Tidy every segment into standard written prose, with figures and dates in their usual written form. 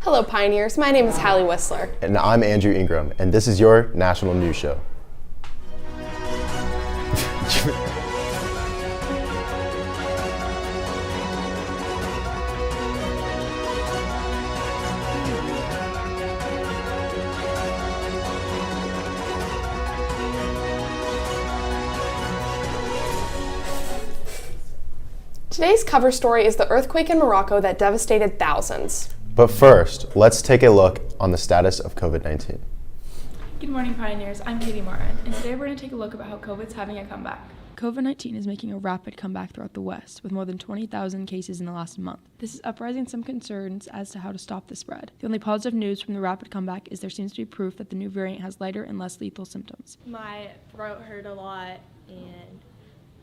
Hello Pioneers, my name is Hallie Whistler. And I'm Andrew Ingram, and this is your National News Show. Today's cover story is the earthquake in Morocco that devastated thousands. But first, let's take a look on the status of COVID-19. Good morning, Pioneers. I'm Katie Martin, and today we're going to take a look about how COVID's having a comeback. COVID-19 is making a rapid comeback throughout the West, with more than 20,000 cases in the last month. This is uprising some concerns as to how to stop the spread. The only positive news from the rapid comeback is there seems to be proof that the new variant has lighter and less lethal symptoms. My throat hurt a lot, and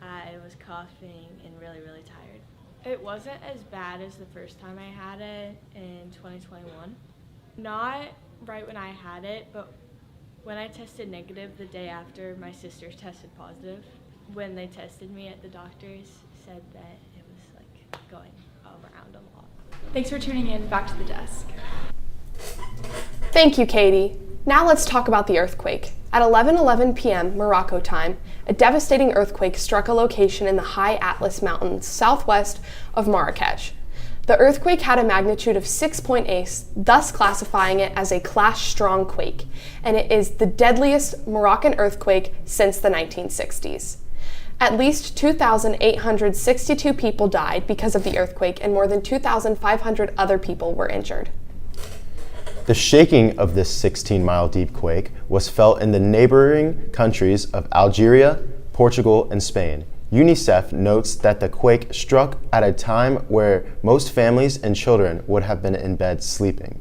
I was coughing and really tired. It wasn't as bad as the first time I had it in 2021. Not right when I had it, but when I tested negative the day after, my sister tested positive. When they tested me at the doctor's, said that it was like going around a lot. Thanks for tuning in. Back to the desk. Thank you, Katie. Now let's talk about the earthquake. At 11:11 p.m. Morocco time, a devastating earthquake struck a location in the high Atlas Mountains southwest of Marrakech. The earthquake had a magnitude of 6.8, thus classifying it as a class-strong quake, and it is the deadliest Moroccan earthquake since the 1960s. At least 2,862 people died because of the earthquake, and more than 2,500 other people were injured. The shaking of this 16-mile deep quake was felt in the neighboring countries of Algeria, Portugal, and Spain. UNICEF notes that the quake struck at a time where most families and children would have been in bed sleeping.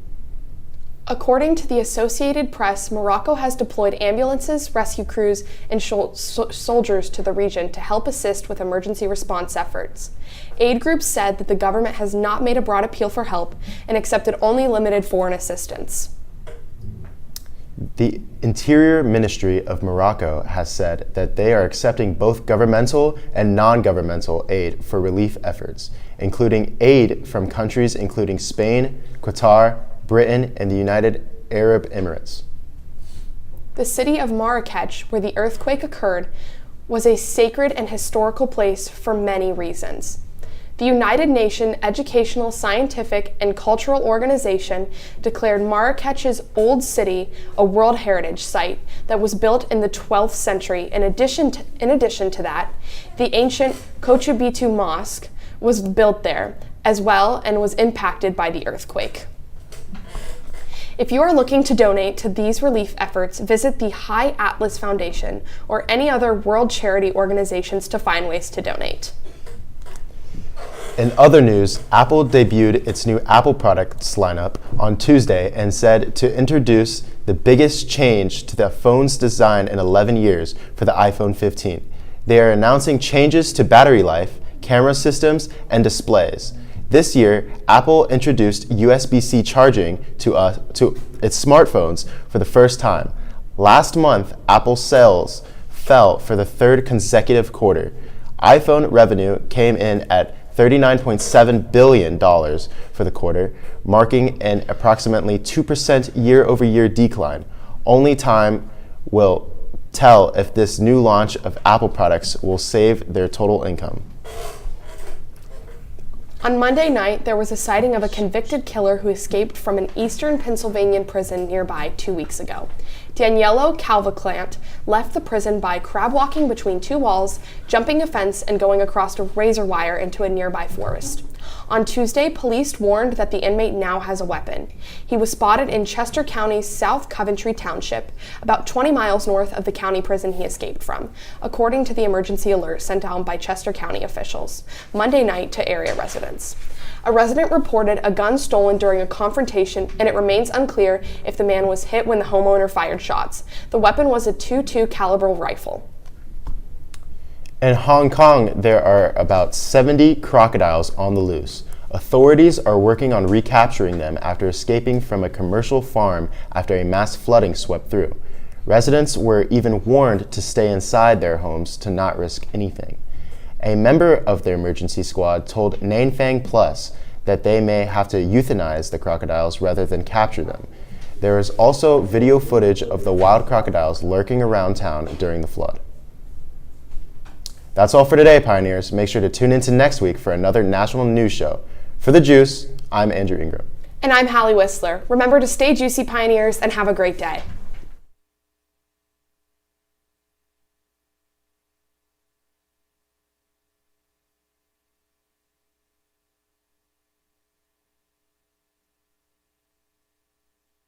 According to the Associated Press, Morocco has deployed ambulances, rescue crews, and soldiers to the region to help assist with emergency response efforts. Aid groups said that the government has not made a broad appeal for help and accepted only limited foreign assistance. The Interior Ministry of Morocco has said that they are accepting both governmental and non-governmental aid for relief efforts, including aid from countries including Spain, Qatar, Britain, and the United Arab Emirates. The city of Marrakech, where the earthquake occurred, was a sacred and historical place for many reasons. The United Nations Educational, Scientific, and Cultural Organization declared Marrakech's Old City a World Heritage Site that was built in the 12th century. In addition to that, the ancient Kochabitu Mosque was built there as well and was impacted by the earthquake. If you are looking to donate to these relief efforts, visit the High Atlas Foundation or any other world charity organizations to find ways to donate. In other news, Apple debuted its new Apple products lineup on Tuesday and said to introduce the biggest change to the phone's design in 11 years for the iPhone 15. They are announcing changes to battery life, camera systems, and displays. This year, Apple introduced USB-C charging to its smartphones for the first time. Last month, Apple sales fell for the third consecutive quarter. iPhone revenue came in at $39.7 billion for the quarter, marking an approximately 2% year-over-year decline. Only time will tell if this new launch of Apple products will save their total income. On Monday night, there was a sighting of a convicted killer who escaped from an eastern Pennsylvania prison nearby 2 weeks ago. Daniello Calvaclant left the prison by crab walking between two walls, jumping a fence, and going across a razor wire into a nearby forest. On Tuesday, police warned that the inmate now has a weapon. He was spotted in Chester County's South Coventry Township, about 20 miles north of the county prison he escaped from, according to the emergency alert sent out by Chester County officials Monday night to area residents. A resident reported a gun stolen during a confrontation, and it remains unclear if the man was hit when the homeowner fired shots. The weapon was a .22 caliber rifle. In Hong Kong, there are about 70 crocodiles on the loose. Authorities are working on recapturing them after escaping from a commercial farm after a mass flooding swept through. Residents were even warned to stay inside their homes to not risk anything. A member of the emergency squad told Nanfang Plus that they may have to euthanize the crocodiles rather than capture them. There is also video footage of the wild crocodiles lurking around town during the flood. That's all for today, Pioneers. Make sure to tune in to next week for another national news show. For The Juice, I'm Andrew Ingram. And I'm Hallie Whistler. Remember to stay juicy, Pioneers, and have a great day.